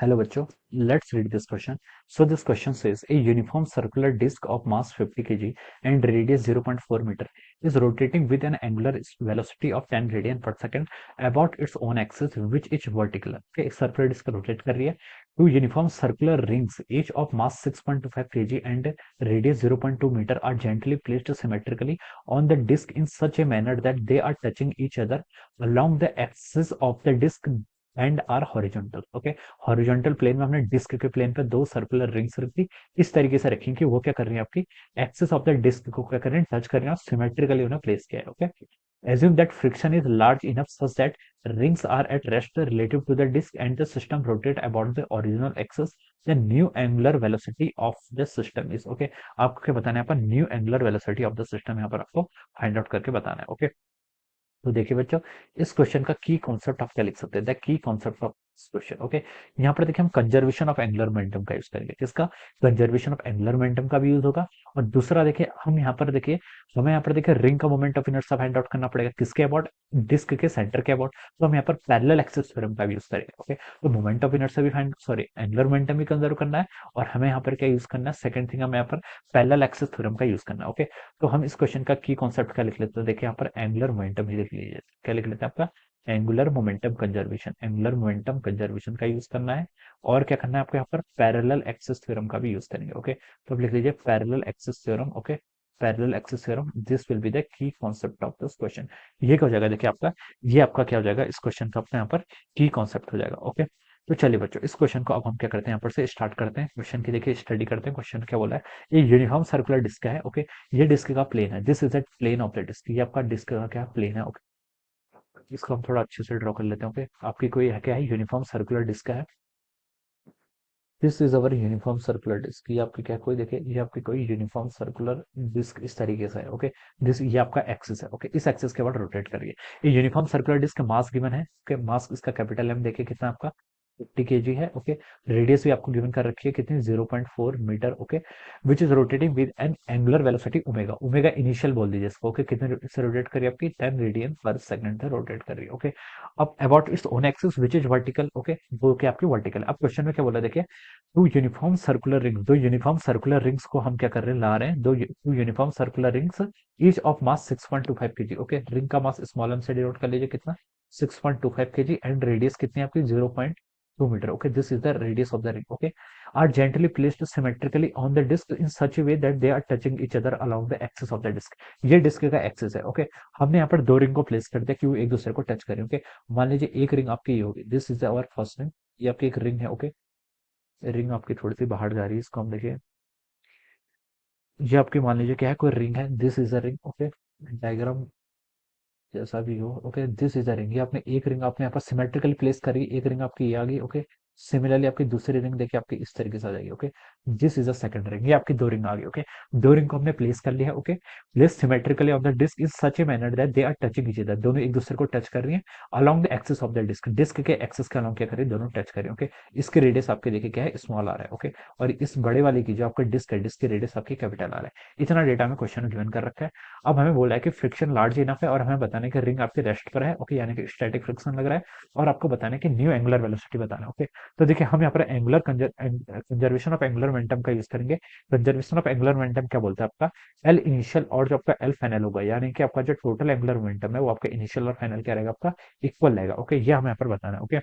Hello बच्चों, let's read this question. So this question says a uniform circular disc of mass 50 kg and radius 0.4 meter is rotating with an angular velocity of 10 radian per second about its own axis, which is vertical. Okay, एक circular disc rotate कर रही है. Two uniform circular rings, each of mass 6.25 kg and radius 0.2 meter, are gently placed symmetrically on the disc in such a manner that they are touching each other along the axis of the disc and are horizontal. Okay, horizontal plane में हमने disc के plane पे दो circular rings रखी, इस तरीके से रखी कि वो क्या कर रही है, आपकी एक्सिस ऑफ द डिस्क को क्या कर रहे हैं, टच कर रहे हैं और सिमेट्रिकली उन्हें प्लेस किया है. Okay, assume that friction is large enough such that rings are at rest relative to the disk and the system rotate about the original axis. The new angular velocity of the system is okay. आपको क्या बताना है, आपका new angular velocity of the system यहाँ पर आपको find out करके बताना है. ओके, तो देखिए बच्चों, इस क्वेश्चन का की कॉन्सेप्ट आप क्या लिख सकते हैं, the key concept of question. Okay, यहाँ पर देखिए हम कंजर्वेशन ऑफ एंगुलर मोमेंटम का यूज करेंगे. किसका? कंजर्वेशन ऑफ एंगुलर मोमेंटम का भी यूज होगा. और दूसरा देखिए हम यहाँ पर देखिए, हमें यहाँ पर देखिए रिंग का moment of inertia find out करना पड़ेगा. किसके अबाउट? डिस्क के सेंटर के अबाउट. तो हम यहाँ पर पैरेलल एक्सिस थ्योरम का भी यूज करेंगे. ओके, तो मोमेंट ऑफ इनर्शिया भी फाइंड, सॉरी, एंगुलर मोमेंटम भी कंजर्व करना है. और हमें यहाँ पर क्या यूज करना है, सेकंड थिंग हमें यहाँ पर पैरेलल एक्सिस थ्योरम का यूज करना है. ओके, तो हम इस क्वेश्चन का की कॉन्सेप्ट क्या लिख लेते हैं, देखिए यहाँ पर एंगुलर मोमेंटम ही लिख लीजिए. क्या लिख लेते हैं, आपका angular momentum conservation. Angular momentum conservation का यूज करना है. और क्या करना है आपको, यहाँ पर पैरेलल एक्सिस थ्योरम का भी यूज करेंगे. ओके, तो अब लिख लीजिए parallel axis theorem. Okay, parallel axis theorem, this will be the key concept of this question. ये क्या हो जाएगा, देखिए आपका, ये आपका क्या हो जाएगा, इस क्वेश्चन का अपने यहाँ पर की कॉन्सेप्ट हो जाएगा. ओके, तो चलिए बच्चों, इस क्वेश्चन को अब हम क्या करते हैं, यहाँ पर से स्टार्ट करते हैं. क्वेश्चन की देखिए स्टडी करते हैं. क्वेश्चन क्या बोला है, ये यूनिफॉर्म सर्कुलर डिस्क है. ओके, ये डिस्क का प्लेन है. This is the plane of the disc. ये आपका डिस्क का क्या प्लेन है. ओके, इसको हम थोड़ा अच्छे से ड्रॉ कर लेते हैं. ओके, आपकी कोई है क्या है, यूनिफॉर्म सर्कुलर डिस्क है. This is our uniform circular disc. ये आपकी क्या, कोई देखिए, ये आपकी कोई यूनिफॉर्म सर्कुलर डिस्क इस तरीके से है. ओके, दिस, ये आपका एक्सिस है. ओके, इस एक्सिस के बाद रोटेट करिए. ये uniform circular disc mass given है. ओके, मास इसका कैपिटल एम देखिए कितना आपका 50 केजी है. ओके, रेडियस भी आपको गिवन कर रखी है कितनी, 0.4 metre. Okay, which is rotating with an angular velocity omega. Omega initial बोल दीजिए इसको. ओके, कितने से रोटेट करिए, आपकी 10 रेडियन पर सेकंड से रोटेट कर रही है. ओके, अब about its own axis which is vertical. Okay, वो क्या आपकी वर्टिकल. अब क्वेश्चन में क्या बोला देखिए, टू यूनिफॉर्म सर्कुलर रिंग्स, दो यूनिफॉर्म सर्कुलर रिंग्स को हम क्या कर रहे हैं, ला रहे हैं. Two uniform circular rings, each of mass 6.25 kg. Okay, ring का मास स्मॉल एम से डिनोट कर लीजिए कितना, 6.25 केजी. एंड रेडियस कितनी है आपकी, 0.2 metre. Okay, this is the radius of the ring. Okay, are gently placed symmetrically on the disc in such a way that they are touching each other along the axis of the disc. ये disc का axis है. Okay, हमने यहाँ पर दो ring को place कर दिया कि वो एक दूसरे को टच करें. ओके, मान लीजिए एक रिंग आपकी ये होगी, this is our first ring. ये आपकी एक रिंग है. ओके, रिंग आपकी थोड़ी सी बाहर जा रही है, इसको हम देखिए, ये आपकी मान लीजिए क्या है, कोई रिंग है. This is a ring. Okay, diagram जैसा भी हो. Okay, this is a ring. ये आपने एक रिंग आपने यहाँ पर सिमेट्रिकली प्लेस करी, एक रिंग आपकी ये आ गई. ओके, सिमिलरली आपकी दूसरी रिंग देखिए आपकी इस तरीके से आ जाएगी. Okay, this is a second ring. ये आपकी दो रिंग आ गई. ओके, दो रिंग को हमने प्लेस कर लिया है. Okay, place symmetrically on the disc in such a manner that they are touching each other. दोनों एक दूसरे को टच कर रही है along the axis of the disc. Disc के एक्सिस के अलोंग क्या कर रही है, दोनों टच कर रही है. ओके, इसके रेडियस आपके देखिए क्या है, स्मॉल आ रहा है. ओके, और इस बड़े वाले की जो आपका डिस्क है, डिस्क की रेडियस आपकी कैपिटल आ रहा है. इतना डेटा में क्वेश्चन गिवन कर रखा है. अब हमें बोला है कि फ्रिक्शन लार्ज इनफ है और हमें बताने की रिंग आपकी रेस्ट पर है. ओके, यानी कि स्टैटिक फ्रिक्शन लग रहा है. और आपको बताने की न्यू एंगुलर वेलोसिटी बताना है. ओके, तो देखिए हम यहाँ पर angular conservation of angular momentum का यूज करेंगे. कंजर्वेशन ऑफ एंगुलर मोमेंटम क्या बोलता है, आपका एल इनिशियल और जो आपका एल फाइनल होगा, यानी कि आपका जो टोटल एंगुलर मोमेंटम है वो आपका इनिशियल और फाइनल क्या रहेगा, आपका इक्वल रहेगा. ओके, ये हमें यहाँ पर बताना है. ओके,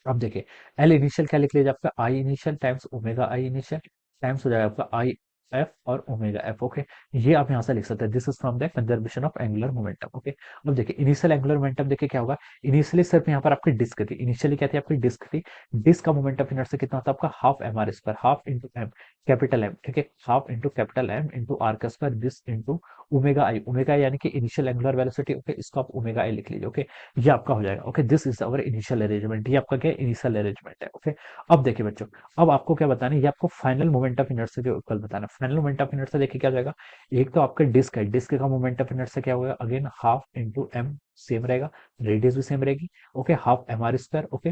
अब देखिए, एल इनिशियल क्या लिख लीजिए, आपका I initial times omega I initial times हो जाएगा आपका आई एफ और ओमेगा एफ. ओके, ये आप यहाँ से लिख सकते हैं. This is from the conservation of angular momentum. Okay, अब देखिए इनिशियल एंगुलर मोमेंटम देखिए क्या होगा. इनिशियली सिर्फ यहाँ पर आपकी डिस्क थी. इनिशियली क्या थी, आपकी डिस्क थी. डिस्क का मोमेंट ऑफ इनर्शिया कितना होता है आपका, half M R square, half into M capital M. ठीक है, half into capital M into R का स्क्वायर, this into omega I. Omega यानी कि इनिशियल एंगुलर वेलोसिटी. ओके, इसको आप ओमेगा आई लिख लीजिए. ओके, ये आपका हो जाएगा. Okay, this is our initial arrangement. ये आपका क्या है, इनिशियल अरेंजमेंट है. ओके, अब देखिए बच्चों, अब आपको क्या बताना है, ये आपको फाइनल मोमेंट ऑफ इनर्शिया के इक्वल बताना है. फाइनल मोमेंट ऑफ इनर्शिया देखिए क्या हो जाएगा, एक तो आपका डिस्क है, डिस्क का मोमेंट ऑफ इनर्शिया क्या होगा, again half into M same रहेगा, रेडियस भी सेम रहेगी. Okay, half M R square. Okay,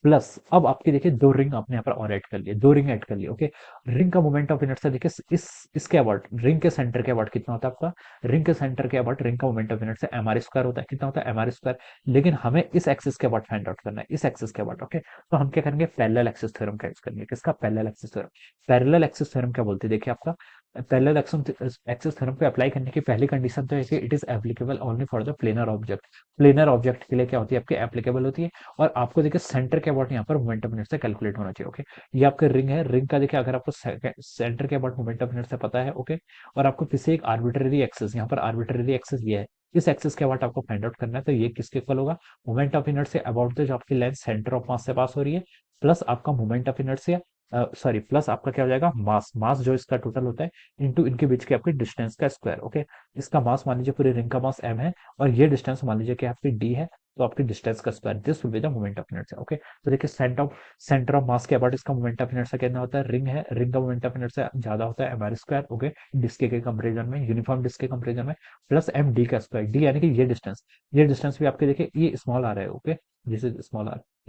plus अब आपकी देखिए दो रिंग आपने यहाँ पर और ऐड कर लिए, दो रिंग ऐड कर लिए। ओके, रिंग का मोमेंट ऑफ इनर्शिया देखिए इसके अबाउट, रिंग के सेंटर के अबाउट कितना होता है आपका, रिंग के सेंटर के अबाउट रिंग का moment of inertia M R square होता है। कितना होता है, एम आर स्क्वायर। लेकिन हमें इस एक्सिस के अबाउट फाइंड आउट करना है, इस एक्सिस के अबाउट। ओके, तो हम क्या करेंगे, पैरेलल एक्सिस थ्योरम का यूज करेंगे। किसका, parallel axis theorem. Parallel axis theorem क्या बोलते हैं, देखिए आपका पैरेलल एक्सिस थ्योरम को अप्लाई करने की पहली कंडीशन तो है कि it is applicable only for the planar object. Planar object के लिए क्या होती है आपकी, एप्लीकेबल होती है। और आपको देखिए सेंटर के अबाउट यहाँ पर मोमेंट ऑफ इनर्शिया कैलकुलेट होना चाहिए। ओके, ये आपका रिंग है, रिंग का देखिए अगर आपको सेंटर के अबाउट मोमेंट ऑफ इनर्शिया पता है। ओके, और आपको किसी एक आर्बिट्ररी एक्सिस, यहाँ पर आर्बिट्ररी एक्सिस ये है, इस एक्सिस के अबाउट आपको फाइंड आउट करना है, तो ये किसके इक्वल होगा, moment of inertia about the जो आपकी लेंथ सेंटर ऑफ मास से पास हो रही है, प्लस आपका moment of inertia, sorry plus आपका क्या हो जाएगा, मास, मास जो इसका टोटल होता है इनटू इनके बीच की आपकी डिस्टेंस का स्क्वायर। ओके, इसका मास मान लीजिए पूरे रिंग का मास m है, और ये डिस्टेंस मान लीजिए कि आपकी d है, तो आपकी डिस्टेंस का स्क्वायर, this will be the moment of inertia. Okay, तो देखिए सेंटर ऑफ मास के अबाउट इसका मोमेंट ऑफ इनर्शिया कितना होता है, रिंग है, रिंग का मोमेंट ऑफ इनर्शिया ज्यादा होता है mr स्क्वायर। ओके, डिस्क के कंपेरिजन में, यूनिफॉर्म डिस्क के कंपेरिजन में, प्लस एम डी का स्क्वायर, डी यानी कि ये डिस्टेंस भी आपके देखिए ये स्मॉल आर है। Okay, this is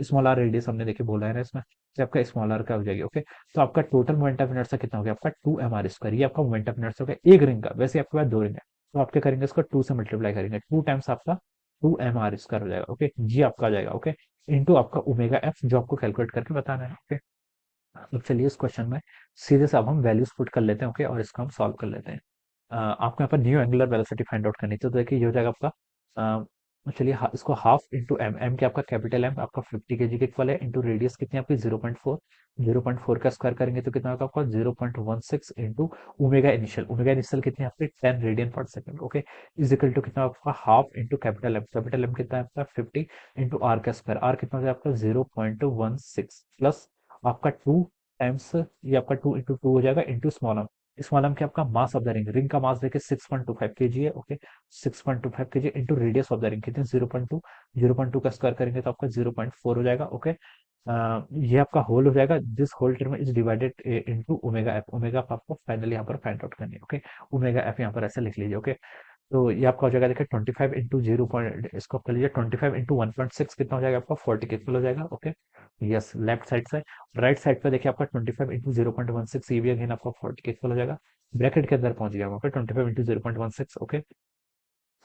small R radius हमने देखिए बोला है ना इसमें, तो आपका स्मॉल आर का हो जाएगी। ओके, तो आपका टोटल मोमेंट ऑफ इनर्शिया कितना हो गया आपका, 2 mr स्क्वायर, ये आपका मोमेंट ऑफ इनर्शिया हो गया एक रिंग का। वैसे आपके पास दो रिंग है, तो आप क्या करेंगे, इसको 2 से मल्टीप्लाई करेंगे, 2 टाइम्स आपका 2 mr स्क्वायर हो जाएगा। ओके, जी आपका आ जाएगा। ओके, इंटू आपका ओमेगा एफ जो आपको कैलकुलेट करके बताना है। ओके, तो चलिए इस क्वेश्चन में सीधे से अब हम वैल्यूज पुट कर लेते हैं। ओके, और इसको हम सॉल्व कर लेते हैं। आपको यहाँ पर new angular velocity find out करनी थी, तो देखिए ये हो जाएगा आपका चलिए इसको हाफ इंटू एम, एम क्या आपका कैपिटल एम आपका 50 केजी के इक्वल है, इंटू रेडियस कितनी आपकी 0.4, 0.4 का स्क्वायर करेंगे तो कितना होगा आपका 0.16 इंटू ओमेगा इनिशियल कितनी है आपकी 10 रेडियन पर second. Okay, is equal to कितना आपका हाफ इंटू कैपिटल एम कितना है आपका 50 इंटू आर का स्क्वायर, आर कितना हो जाएगा आपका 0.16 प्लस आपका 2 टाइम्स, ये आपका 2 इंटू 2 हो जाएगा इंटू स्मॉल एम क्या आपका mass of the ring, ring का मास देखिए 6.25 केजी है। Okay, 6.25 KG into radius of the ring कितने 0.2, 0.2 का स्क्वायर करेंगे तो आपका 0.4 हो जाएगा। ओके, ये आपका होल हो जाएगा, this whole term is divided into omega F, omega F आपको फाइनली यहाँ पर फाइंड आउट करनी है। ओके, ओमेगा एफ यहाँ पर ऐसे लिख लीजिए। ओके, तो ये आपका हो जाएगा देखिए 25 इंटू 0 पॉइंट, इसको कर लीजिए 25 इंटू 1.6 कितना हो जाएगा आपका 40 के इक्वल हो जाएगा। ओके, यस लेफ्ट साइड से, राइट साइड पे देखिए आपका 25 इंटू 0.16, ये भी अगेन आपका 40 के इक्वल हो जाएगा। ब्रैकेट के अंदर पहुंच गया वहाँ पे 25 इंटू 0.16। ओके,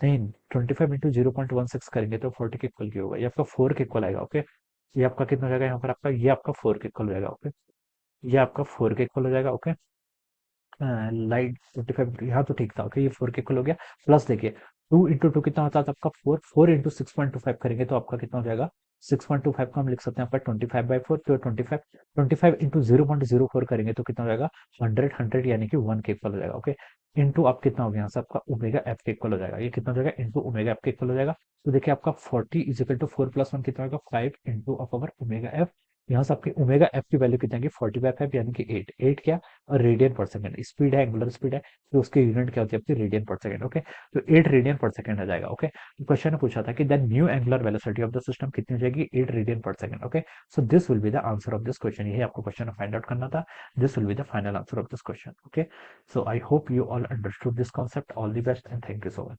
नहीं 25 इंटू 0.16 करेंगे तो 40 के इक्वल की होगा, ये आपका 4 के इक्वल आएगा। ओके, ये आपका कितना हो जाएगा यहाँ पर आपका, ये आपका 4 के इक्वल हो जाएगा। ओके, ये आपका 4 के इक्वल हो जाएगा। ओके, लाइट 25 यहाँ तो ठीक था। ओके, ये 4 के इक्वल हो गया। प्लस देखिए 2 इंटू 2 कितना होता है आपका 4, 4 इंटू 6.25 करेंगे तो आपका कितना हो जाएगा 6.25 को हम लिख सकते हैं आपका 25/4, तो 25 इंटू 0.04 करेंगे तो कितना हो जाएगा 100 यानी कि 1 के इक्वल हो जाएगा। ओके, इंटू आप कितना हो गया यहाँ से आपका ओमेगा एफ के इक्वल हो जाएगा, ये कितना हो जाएगा इंटू ओमेगा एफ के इक्वल हो जाएगा। तो देखिए आपका 40 इज इक्वल टू 4 प्लस 1 कितना होगा 5 into of our omega F. यहाँ से आपकी ओमेगा एफ की वैल्यू कितना है 40/5 यानी कि 8, 8 क्या, और रेडियन पर सेकंड स्पीड है, एंगुलर स्पीड है, तो उसकी यूनिट क्या होती है आपकी रेडियन पर सेकंड। ओके, तो 8 रेडियन पर सेकंड आ जाएगा। ओके, तो क्वेश्चन ने पूछा था कि the new angular velocity of the system कितनी हो जाएगी 8 रेडियन पर second. Okay, so this will be the answer of this question, यही आपको क्वेश्चन फाइंड आउट करना था, this will be the final answer of this question. Okay, so I hope you all understood this concept, all the best and thank you so much.